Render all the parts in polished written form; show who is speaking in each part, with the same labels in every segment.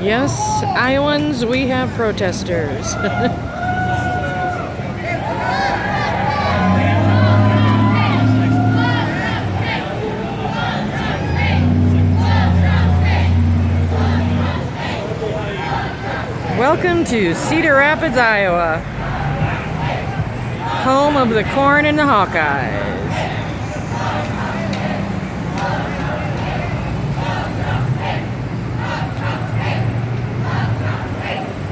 Speaker 1: Yes, Iowans, we have protesters. Welcome to Cedar Rapids, Iowa, home of the corn and the Hawkeyes.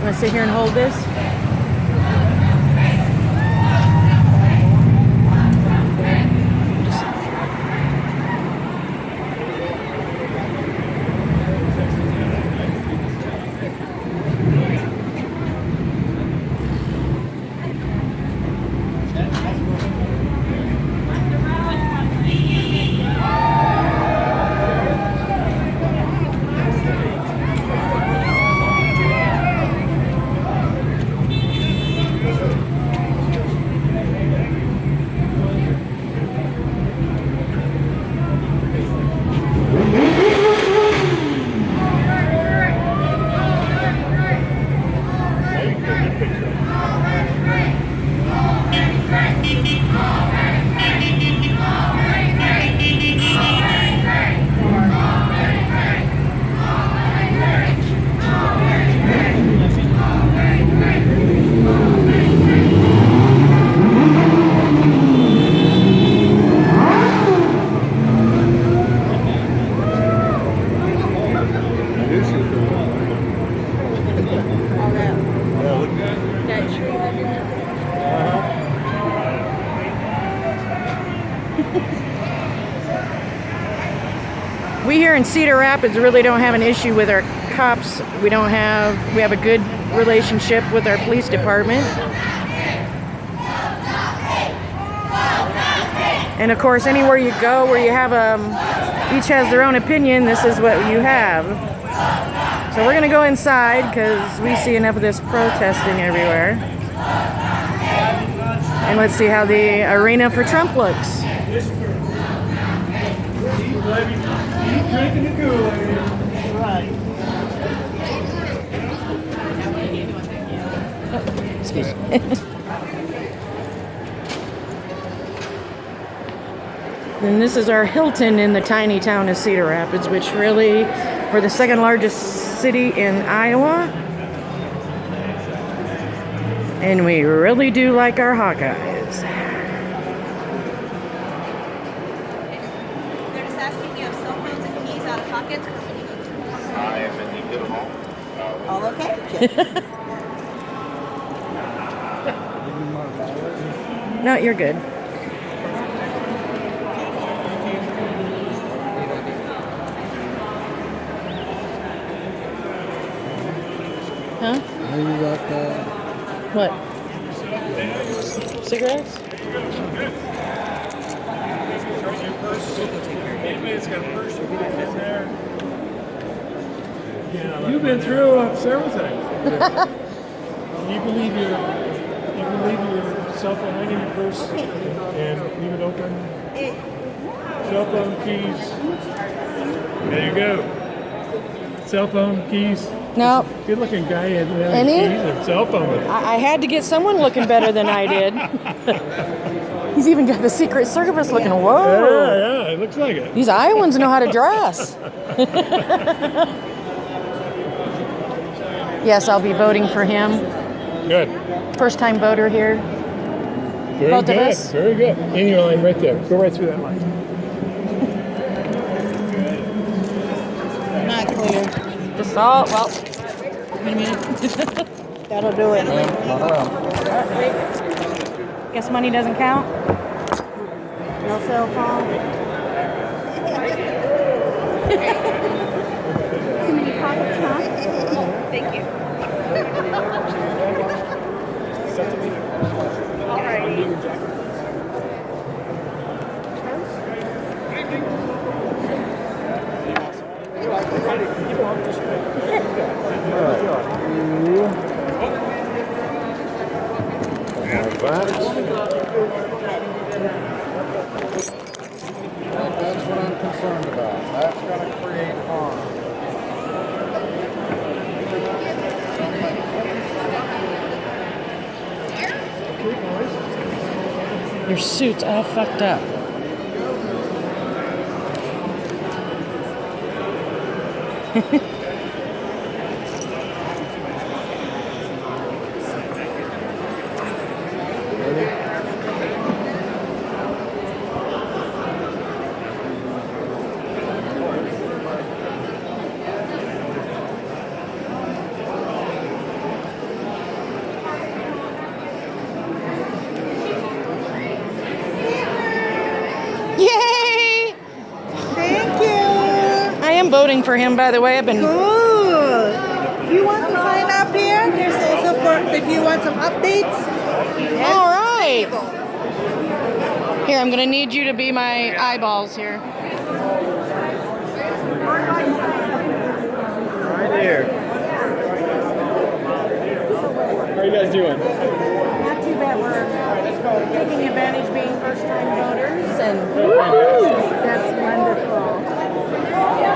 Speaker 1: Want to sit here and hold this? We here in Cedar Rapids really don't have an issue with our cops. We have a good relationship with our police department. And of course, anywhere you go where you have each has their own opinion, this is what you have. So we're gonna go inside because we see enough of this protesting everywhere. And let's see how the arena for Trump looks.
Speaker 2: Drinking the Kool-Aid. Right.
Speaker 1: Excuse me. And this is our Hilton in the tiny town of Cedar Rapids, which really, we're the second largest city in Iowa. And we really do like our Hawkeyes.
Speaker 3: All okay?
Speaker 1: No, you're good. Huh?
Speaker 2: Now you got
Speaker 1: What? Cigarettes?
Speaker 2: You've been through several things. You can leave your cell phone hanging in your purse and leave it open. Cell phone keys. There you go. Cell phone keys.
Speaker 1: No.
Speaker 2: Good looking guy had
Speaker 1: Any?
Speaker 2: keys and cell phone.
Speaker 1: I had to get someone looking better than I did. He's even got the Secret Service looking. Whoa.
Speaker 2: Yeah, it looks like it.
Speaker 1: These Iowans know how to dress. Yes, I'll be voting for him.
Speaker 2: Good.
Speaker 1: First time voter here.
Speaker 2: Very
Speaker 1: Both
Speaker 2: good.
Speaker 1: of us?
Speaker 2: Very good. In your line right there. Go right through that line.
Speaker 3: Not clear.
Speaker 1: Just all, well,
Speaker 3: That'll do it.
Speaker 1: guess money doesn't count.
Speaker 3: No cell phone. Too many pockets, huh? Thank you. All righty.
Speaker 2: That's what I'm concerned about. That's going to create harm.
Speaker 1: Your suit's all fucked up. Yay!
Speaker 3: Thank you.
Speaker 1: I am voting for him, by the way. I've been.
Speaker 3: Good. If you want to sign up here, there's also for if you want some updates.
Speaker 1: All right. Here, I'm gonna need you to be my eyeballs here.
Speaker 4: Right there. How are you guys doing?
Speaker 1: Not too bad. We're taking advantage being first-time voters, and
Speaker 3: That's wonderful.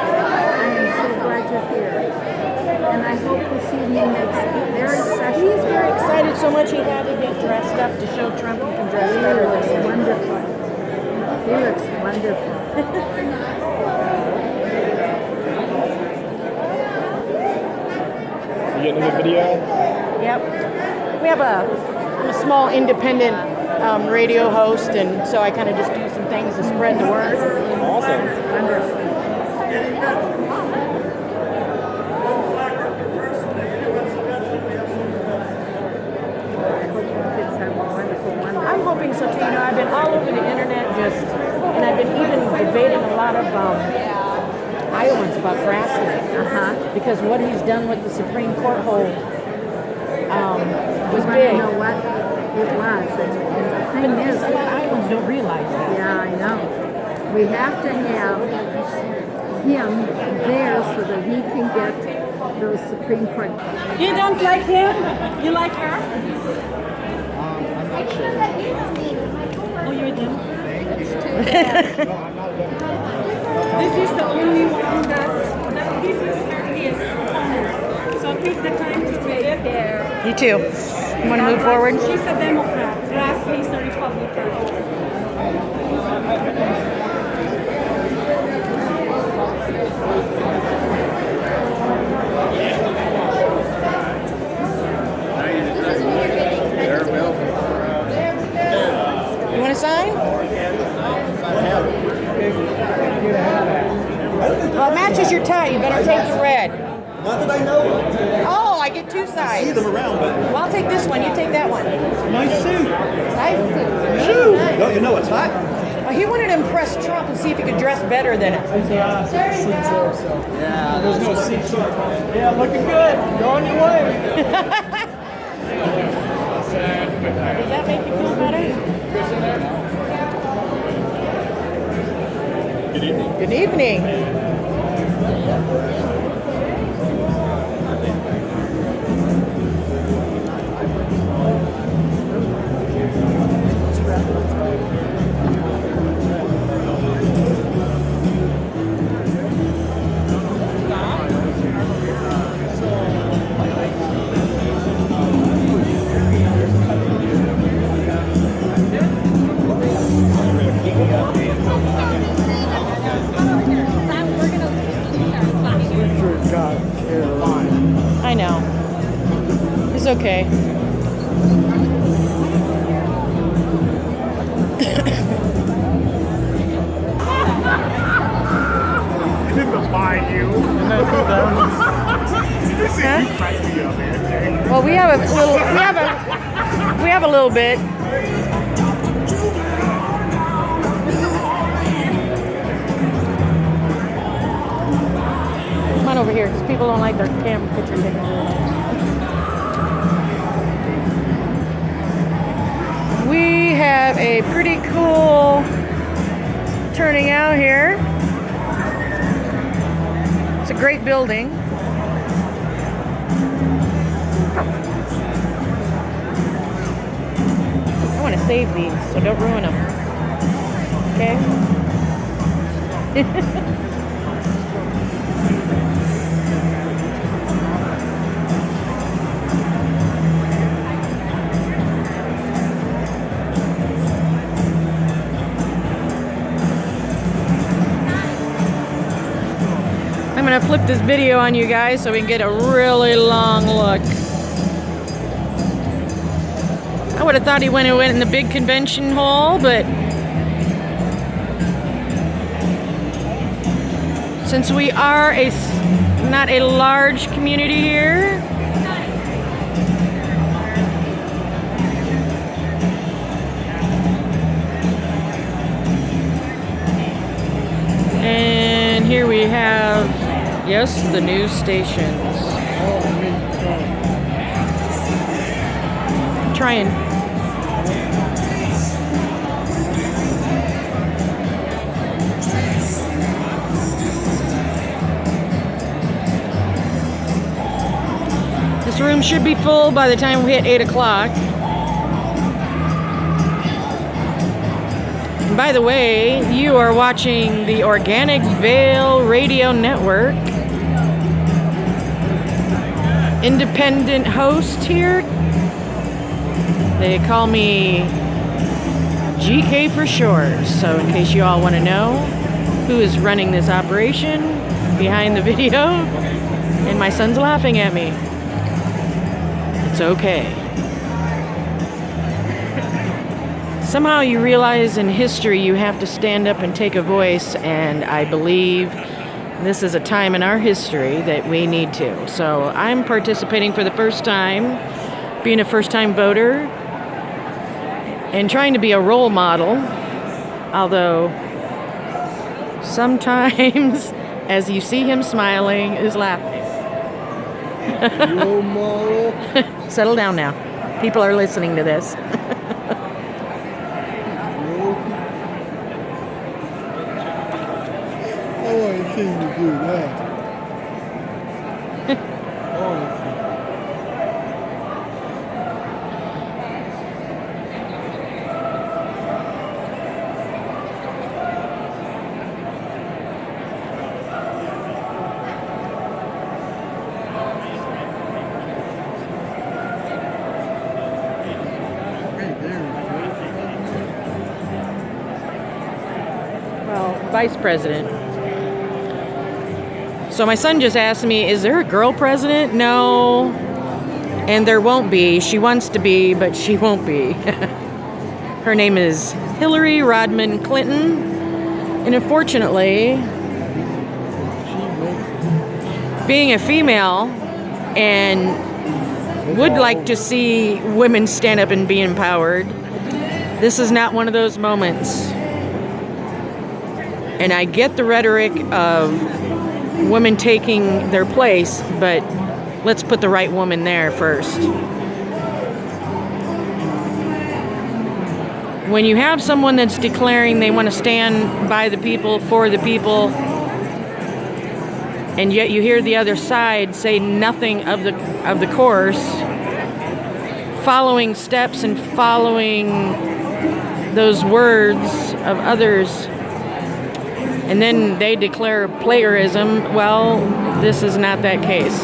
Speaker 3: I am so glad you're here. And I hope this evening makes it very special.
Speaker 1: he's very excited so much he had to get dressed up to show Trump he can dress better
Speaker 3: He
Speaker 1: than
Speaker 3: looks
Speaker 1: him.
Speaker 3: wonderful. He looks wonderful.
Speaker 4: You getting a good video?
Speaker 1: Yep. We have I'm a small independent radio host, and so I kind of just do some things to spread the word.
Speaker 4: Awesome.
Speaker 3: Wonderful.
Speaker 1: I'm hoping so too. You know, I've been all over the internet and I've been even debating a lot of Iowans about Grassley. Because what he's done with the Supreme Court hold was
Speaker 3: You
Speaker 1: big.
Speaker 3: know what it was. And the
Speaker 1: But
Speaker 3: thing is,
Speaker 1: some Iowans don't realize that.
Speaker 3: yeah, I know. We have to have him there so that he can get those Supreme Court.
Speaker 5: You don't like him? You like her?
Speaker 4: I'm not sure.
Speaker 5: Oh, you're them? This is the only one that this is her his home. So take the time to take there.
Speaker 1: You too. You want to move forward?
Speaker 5: She's a Democrat. Grassley is a Republican.
Speaker 1: You want to sign? Well, it matches your tie. You better take the red.
Speaker 6: Not that I know of.
Speaker 1: Oh, I get two
Speaker 6: See
Speaker 1: sides.
Speaker 6: them around, but
Speaker 1: Well, I'll take this one. You take that one.
Speaker 6: nice suit.
Speaker 1: Nice.
Speaker 6: Don't you know it's hot?
Speaker 1: Well, he wanted to impress Trump and see if he could dress better than him.
Speaker 6: Yeah,
Speaker 4: There's no seats. Yeah, looking good. Go on your way.
Speaker 1: Does that make you feel better?
Speaker 4: Good evening.
Speaker 1: Good evening. I know. It's okay.
Speaker 2: Didn't mind you.
Speaker 1: Well, we have a little. We have a little bit. Come on over here, because people don't like their camera picture taken. We have a pretty cool turning out here. It's a great building. I want to save these, so don't ruin them. Okay? gonna flip this video on you guys so we can get a really long look. I would have thought he went in the big convention hall, but since we are not a large community here, and here we have, yes, the news stations. Trying. This room should be full by the time we hit 8 o'clock. And by the way, you are watching the Organic Veil Radio Network. Independent host here. They call me GK for short. So in case you all want to know who is running this operation behind the video, and my son's laughing at me. It's okay. Somehow you realize in history you have to stand up and take a voice, and I believe this is a time in our history that we need to. So I'm participating for the first time, being a first-time voter, and trying to be a role model, although sometimes, as you see him smiling, is laughing.
Speaker 6: Role model.
Speaker 1: Settle down now. People are listening to this.
Speaker 6: I want to see you do that.
Speaker 1: Vice president. So my son just asked me, is there a girl president? No. And there won't be. She wants to be, but she won't be. Her name is Hillary Rodham Clinton. And unfortunately, being a female and would like to see women stand up and be empowered, this is not one of those moments. And I get the rhetoric of women taking their place, but let's put the right woman there first. When you have someone that's declaring they want to stand by the people, for the people, and yet you hear the other side say nothing of the course, following steps and following those words of others, and then they declare plagiarism, well, this is not that case.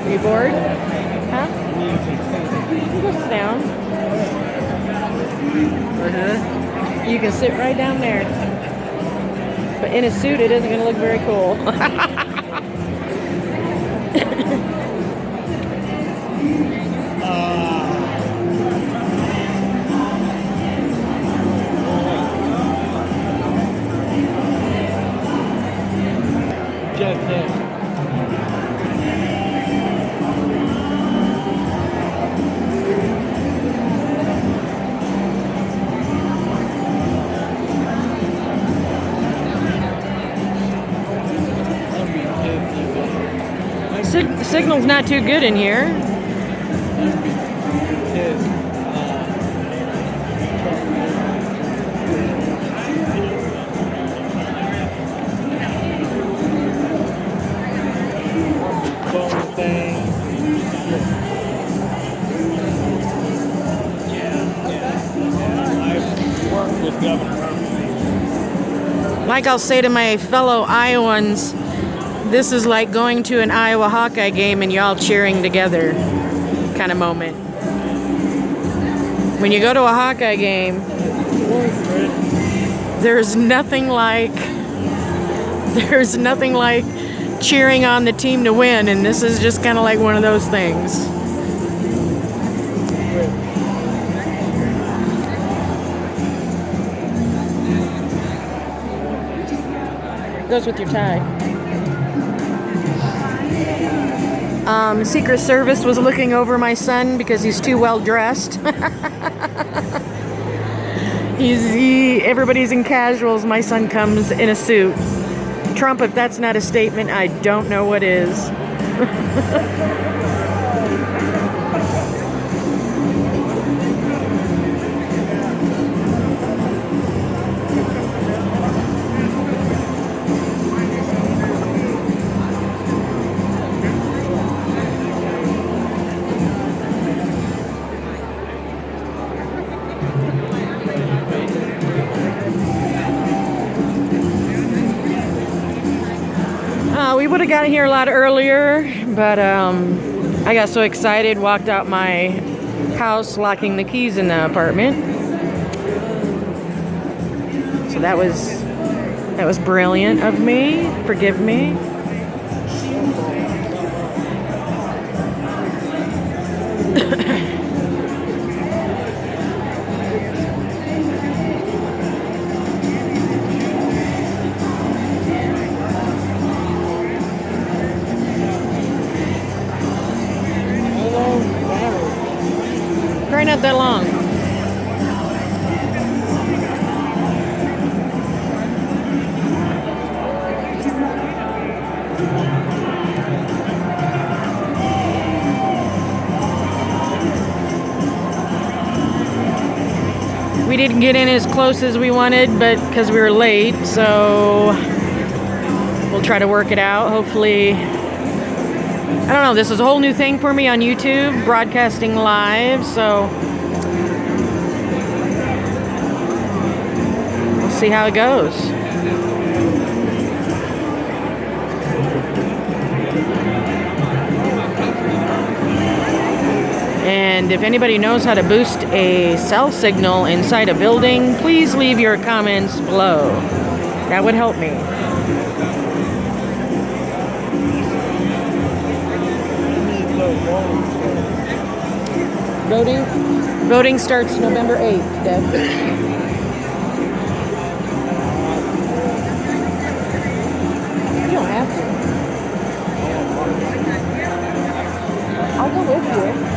Speaker 1: Are you bored? Huh? You go sit down. You can sit right down there. But in a suit, it isn't going to look very cool. Signal's not too good in here. Like I'll say to my fellow Iowans, This is like going to an Iowa Hawkeye game and y'all cheering together kind of moment. When you go to a Hawkeye game, there's nothing like cheering on the team to win, and this is just kind of like one of those things. Goes with your tie. Secret Service was looking over my son because he's too well dressed. Everybody's in casuals. My son comes in a suit. Trump, if that's not a statement, I don't know what is. We would have gotten here a lot earlier, but I got so excited, walked out my house, locking the keys in the apartment. So that was brilliant of me. Forgive me. Probably not that long. We didn't get in as close as we wanted, but because we were late, so we'll try to work it out. Hopefully, I don't know, this is a whole new thing for me on YouTube, broadcasting live, so we'll see how it goes. And if anybody knows how to boost a cell signal inside a building, please leave your comments below. That would help me. Voting starts November 8th, Deb. You don't have to. I'll go with you.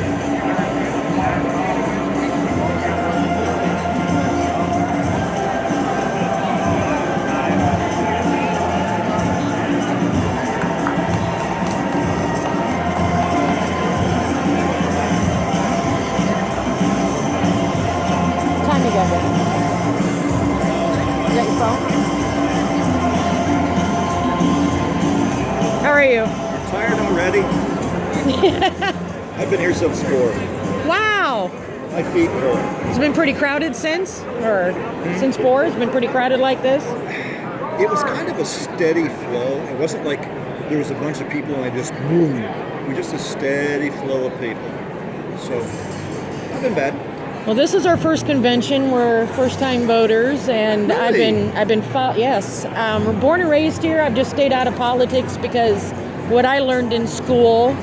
Speaker 1: How are you?
Speaker 7: Tired already? I've been here since 4.
Speaker 1: Wow.
Speaker 7: My feet hurt.
Speaker 1: It's been pretty crowded since? Or since 4? It's been pretty crowded like this?
Speaker 7: It was kind of a steady flow. It wasn't like there was a bunch of people and I just boom. We just a steady flow of people. So, not been bad.
Speaker 1: Well, this is our first convention. We're first-time voters, and
Speaker 7: Really?
Speaker 1: yes. We're born and raised here. I've just stayed out of politics because what I learned in school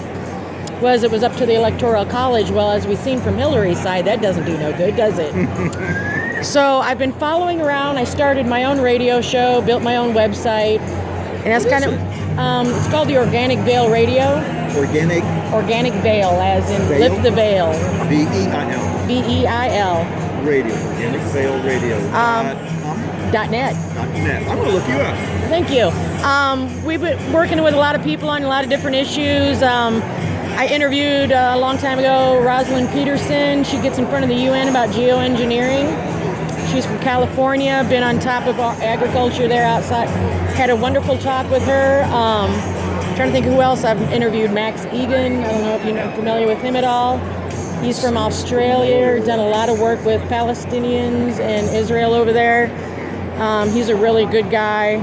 Speaker 1: was it was up to the Electoral College. Well, as we've seen from Hillary's side, that doesn't do no good, does it? So I've been following around. I started my own radio show, built my own website, and that's kind of it's called the Organic Veil Radio. Organic Veil, as in
Speaker 7: Veil?
Speaker 1: lift the veil.
Speaker 7: VEIL.
Speaker 1: VEIL.
Speaker 7: Radio. Organic Veil Radio.
Speaker 1: .net.
Speaker 7: .net. I'm going to look you up.
Speaker 1: Thank you. We've been working with a lot of people on a lot of different issues. I interviewed a long time ago Rosalind Peterson. She gets in front of the UN about geoengineering. She's from California, been on top of agriculture there outside. Had a wonderful talk with her. Trying to think who else I've interviewed. Max Egan. I don't know if you're familiar with him at all. He's from Australia, done a lot of work with Palestinians and Israel over there. He's a really good guy.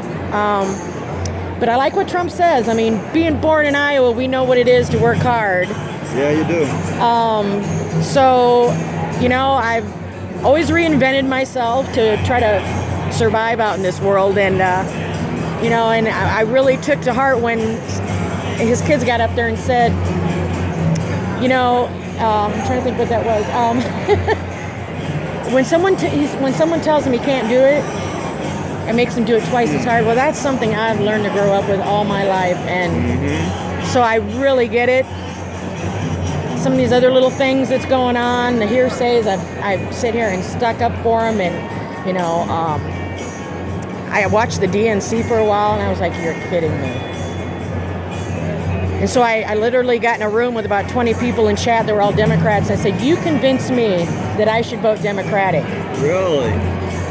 Speaker 1: But I like what Trump says. I mean, being born in Iowa, we know what it is to work hard.
Speaker 7: Yeah, you do.
Speaker 1: So, you know, I've always reinvented myself to try to survive out in this world. And, you know, and I really took to heart when his kids got up there and said, you know, I'm trying to think what that was. When someone tells him he can't do it, it makes him do it twice as hard. Well, that's something I've learned to grow up with all my life. And so I really get it. Some of these other little things that's going on, the hearsays, I've sit here and stuck up for them. And, you know, I watched the DNC for a while, and I was like, you're kidding me. And so I literally got in a room with about 20 people in chat that were all Democrats. I said, you convinced me that I should vote Democratic.
Speaker 7: Really?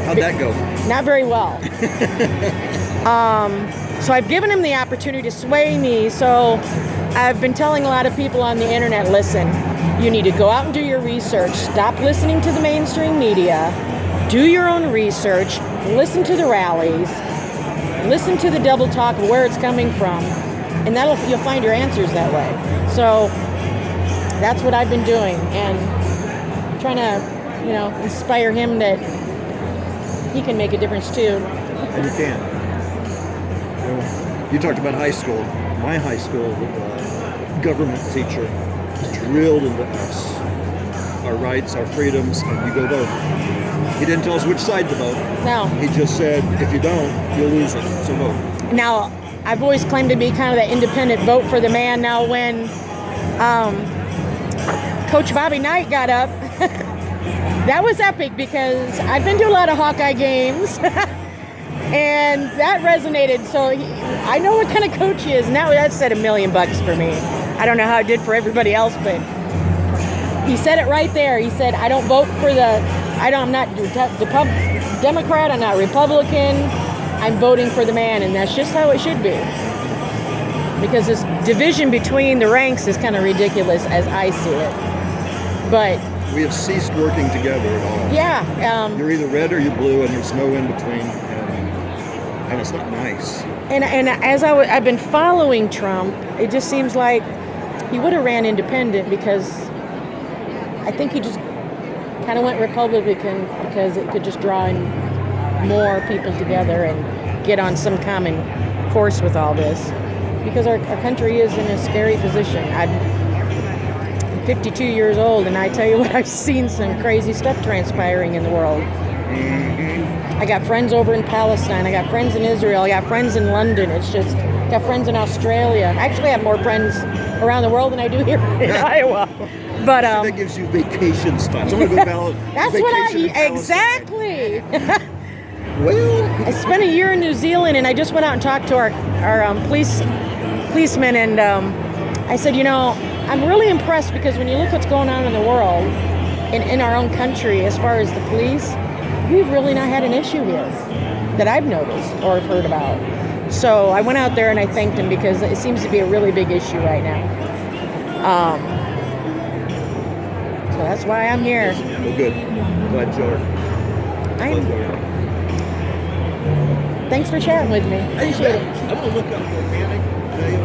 Speaker 7: How'd that go?
Speaker 1: Not very well. So I've given him the opportunity to sway me. So I've been telling a lot of people on the internet, listen, you need to go out and do your research. Stop listening to the mainstream media. Do your own research. Listen to the rallies. Listen to the double talk of where it's coming from. And you'll find your answers that way. So that's what I've been doing. And trying to, you know, inspire him that he can make a difference too.
Speaker 7: And you can. You know, you talked about high school. My high school government teacher drilled into us our rights, our freedoms, and you go vote. He didn't tell us which side to vote.
Speaker 1: No.
Speaker 7: He just said, if you don't, you'll lose it. So vote.
Speaker 1: Now, I've always claimed to be kind of that independent vote for the man. Now, when Coach Bobby Knight got up, that was epic because I've been to a lot of Hawkeye games, and that resonated. So I know what kind of coach he is. Now that said $1 million for me. I don't know how it did for everybody else, but he said it right there. He said, "I don't vote for I'm not Democrat. I'm not Republican. I'm voting for the man," and that's just how it should be. Because this division between the ranks is kind of ridiculous as I see it. But
Speaker 7: we have ceased working together at all.
Speaker 1: Yeah.
Speaker 7: You're either red or you're blue, and there's no in between, and it's not nice.
Speaker 1: And as I've been following Trump, it just seems like he would have ran independent because I think he just kind of went Republican because it could just draw in more people together and get on some common course with all this. Because our country is in a scary position. I'm 52 years old, and I tell you what, I've seen some crazy stuff transpiring in the world. I got friends over in Palestine. I got friends in Israel. I got friends in London. I got friends in Australia. I actually have more friends around the world than I do here in Iowa. But
Speaker 7: that gives you vacation spots. I want to go
Speaker 1: that's what exactly.
Speaker 7: Well,
Speaker 1: I spent a year in New Zealand, and I just went out and talked to our policemen, and I said, you know, I'm really impressed because when you look what's going on in the world, in our own country, as far as the police, we've really not had an issue here that I've noticed or have heard about. So I went out there and I thanked him because it seems to be a really big issue right now. So that's why I'm here.
Speaker 7: Well, good. Glad you are.
Speaker 1: Thanks for chatting with me. Appreciate it.
Speaker 7: I'm going to look up organic veil